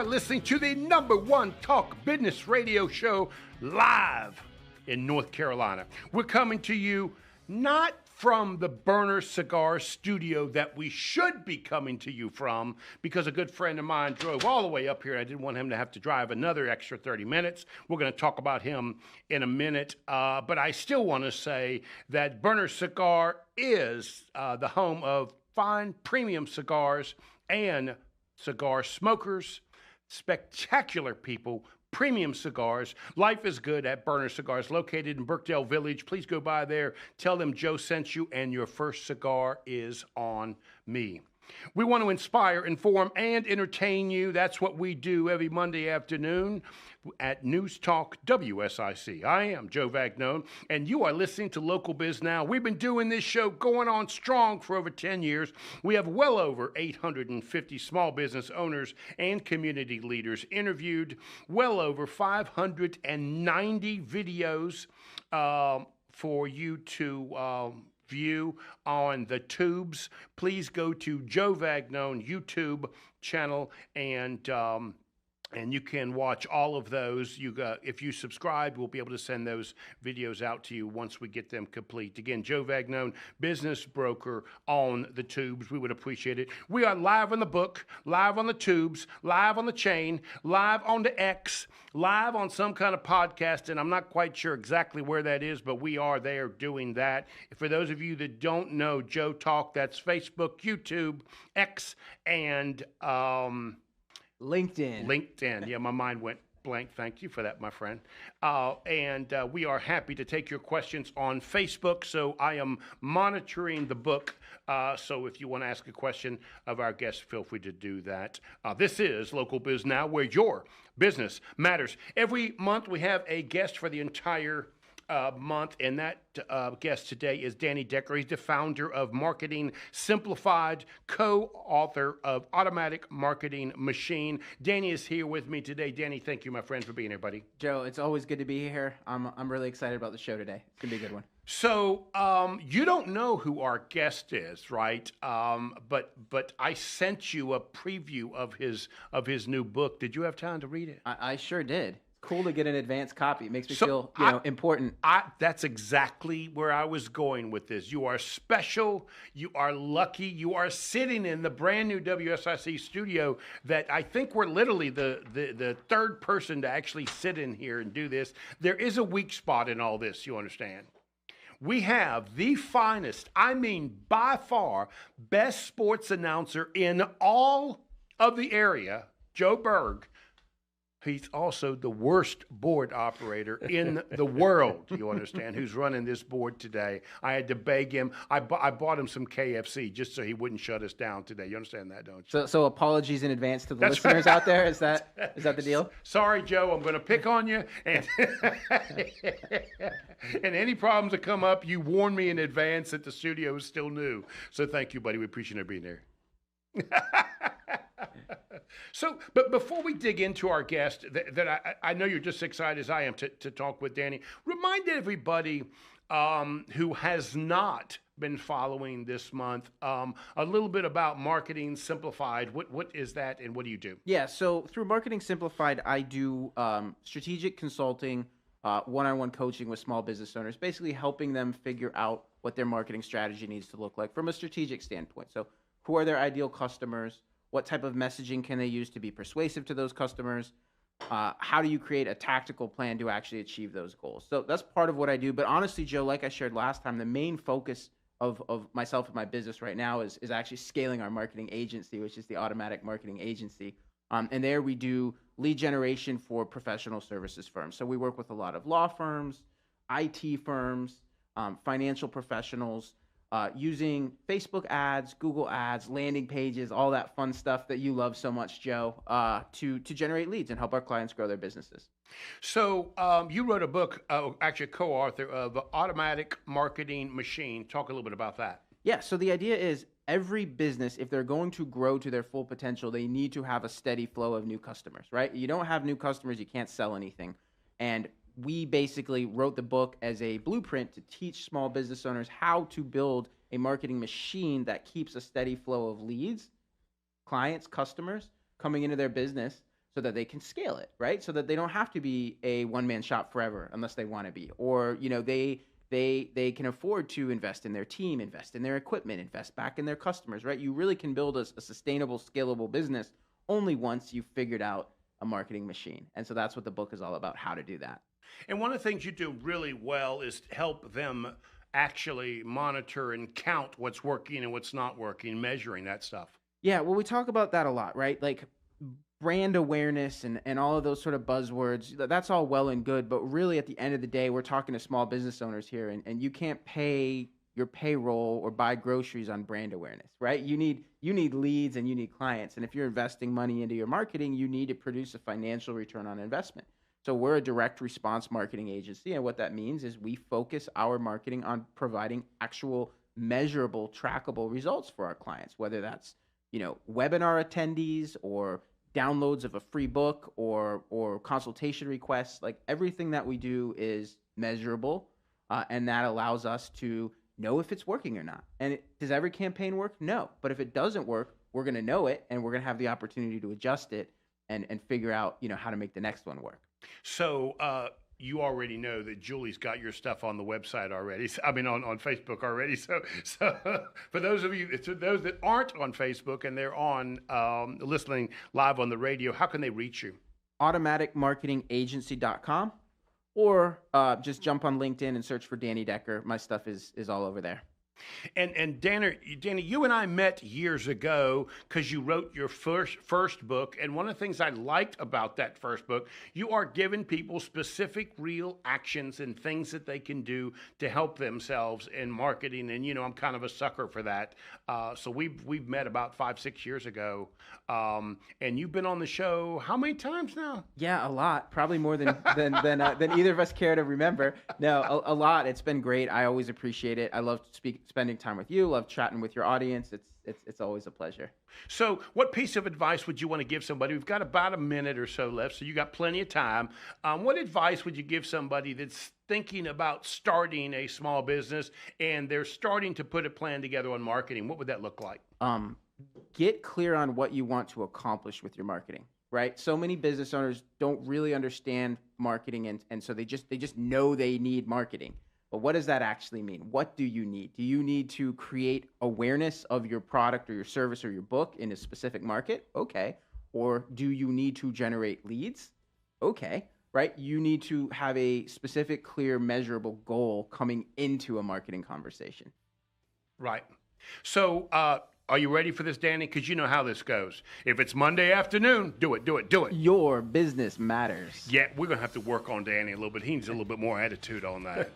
are listening to the #1 talk business radio show live in North Carolina. We're coming to you not from the Burner Cigar studio that we should be coming to you from, because a good friend of mine drove all the way up here. I didn't want him to have to drive another extra 30 minutes. We're going to talk about him in a minute, but I still want to say that Burner Cigar is the home of fine premium cigars and cigar smokers, spectacular people, premium cigars. Life is good at Burner Cigars, located in Birkdale Village. Please go by there. Tell them Joe sent you, and your first cigar is on me. We want to inspire, inform, and entertain you. That's what we do every Monday afternoon at News Talk WSIC. I am Joe Vagnone, and you are listening to Local Biz Now. We've been doing this show going on strong for over 10 years. We have well over 850 small business owners and community leaders interviewed, well over 590 videos for you to view on the tubes. Please go to Joe Vagnone YouTube channel, and you can watch all of those. If you subscribe, we'll be able to send those videos out to you once we get them complete. Again, Joe Vagnone, business broker on the tubes. We would appreciate it. We are live on the book, live on the tubes, live on the chain, live on the X, live on some kind of podcast, and I'm not quite sure exactly where that is, but we are there doing that. For those of you that don't know Joe Talk, that's Facebook, YouTube, X, and LinkedIn. Yeah, my mind went blank. Thank you for that, my friend. And we are happy to take your questions on Facebook. So I am monitoring the book. So if you want to ask a question of our guests, feel free to do that. This is Local Biz Now, where your business matters. Every month we have a guest for the entire month, and that guest today is Danny Decker. He's the founder of Marketing Simplified, co-author of Automatic Marketing Machine. Danny is here with me today. Danny, thank you, my friend, for being here, buddy. Joe, it's always good to be here. I'm really excited about the show today. It's gonna be a good one. So you don't know who our guest is, right? But I sent you a preview of his new book. Did you have time to read it? I sure did. Cool to get an advanced copy. It makes me feel important. That's exactly where I was going with this. You are special. You are lucky. You are sitting in the brand new WSIC studio that I think we're literally the third person to actually sit in here and do this. There is a weak spot in all this, you understand. We have the finest, I mean by far, best sports announcer in all of the area, Joe Berg. He's also the worst board operator in the world, you understand, who's running this board today. I had to beg him. I bought him some KFC just so he wouldn't shut us down today. You understand that, don't you? So apologies in advance to the listeners out there. Is that the deal? Sorry, Joe. I'm going to pick on you. And, and any problems that come up, you warn me in advance that the studio is still new. So thank you, buddy. We appreciate you being here. So, but before we dig into our guest, that I know you're just as excited as I am to talk with Danny, remind everybody who has not been following this month a little bit about Marketing Simplified. What is that, and what do you do? Yeah, so through Marketing Simplified, I do strategic consulting, one-on-one coaching with small business owners, basically helping them figure out what their marketing strategy needs to look like from a strategic standpoint. So who are their ideal customers? What type of messaging can they use to be persuasive to those customers? How do you create a tactical plan to actually achieve those goals? So that's part of what I do. But honestly, Joe, like I shared last time, the main focus of myself and my business right now is actually scaling our marketing agency, which is the Automatic Marketing Agency. And there we do lead generation for professional services firms. So we work with a lot of law firms, IT firms, financial professionals, using Facebook ads, Google ads, landing pages, all that fun stuff that you love so much, Joe, to generate leads and help our clients grow their businesses. So you wrote a book, actually co-author of Automatic Marketing Machine. Talk a little bit about that. Yeah, so the idea is every business, if they're going to grow to their full potential, they need to have a steady flow of new customers, right? You don't have new customers, you can't sell anything. And we basically wrote the book as a blueprint to teach small business owners how to build a marketing machine that keeps a steady flow of leads, clients, customers coming into their business so that they can scale it, right? So that they don't have to be a one-man shop forever unless they want to be, or they can afford to invest in their team, invest in their equipment, invest back in their customers, right? You really can build a sustainable, scalable business only once you've figured out a marketing machine. And so that's what the book is all about, how to do that. And one of the things you do really well is help them actually monitor and count what's working and what's not working, measuring that stuff. Yeah, well, we talk about that a lot, right? Like brand awareness and all of those sort of buzzwords, that's all well and good. But really, at the end of the day, we're talking to small business owners here, and you can't pay your payroll or buy groceries on brand awareness, right? You need leads and you need clients. And if you're investing money into your marketing, you need to produce a financial return on investment. So we're a direct response marketing agency. And what that means is we focus our marketing on providing actual measurable, trackable results for our clients, whether that's, webinar attendees or downloads of a free book or consultation requests. Like everything that we do is measurable. And that allows us to know if it's working or not. And does every campaign work? No. But if it doesn't work, we're going to know it and we're going to have the opportunity to adjust it and figure out, how to make the next one work. So you already know that Julie's got your stuff on the website already. I mean, on Facebook already. So for those of you, to those that aren't on Facebook and they're on listening live on the radio, how can they reach you? automaticmarketingagency.com, or just jump on LinkedIn and search for Danny Decker. My stuff is all over there. And Danny, you and I met years ago because you wrote your first book. And one of the things I liked about that first book, you are giving people specific real actions and things that they can do to help themselves in marketing. And, I'm kind of a sucker for that. So we've met about 5-6 years ago. And you've been on the show how many times now? Yeah, a lot. Probably more than either of us care to remember. No, a lot. It's been great. I always appreciate it. I love spending time with you. Love chatting with your audience. It's always a pleasure. So what piece of advice would you want to give somebody? We've got about a minute or so left, so you got plenty of time. What advice would you give somebody that's thinking about starting a small business and they're starting to put a plan together on marketing? What would that look like? Get clear on what you want to accomplish with your marketing, right? So many business owners don't really understand marketing, and so they just know they need marketing. But what does that actually mean? What do you need? Do you need to create awareness of your product or your service or your book in a specific market? Okay. Or do you need to generate leads? Okay. Right? You need to have a specific, clear, measurable goal coming into a marketing conversation. Right. So, are you ready for this, Danny? Because you know how this goes. If it's Monday afternoon, do it. Your business matters. Yeah, we're going to have to work on Danny a little bit. He needs a little bit more attitude on that.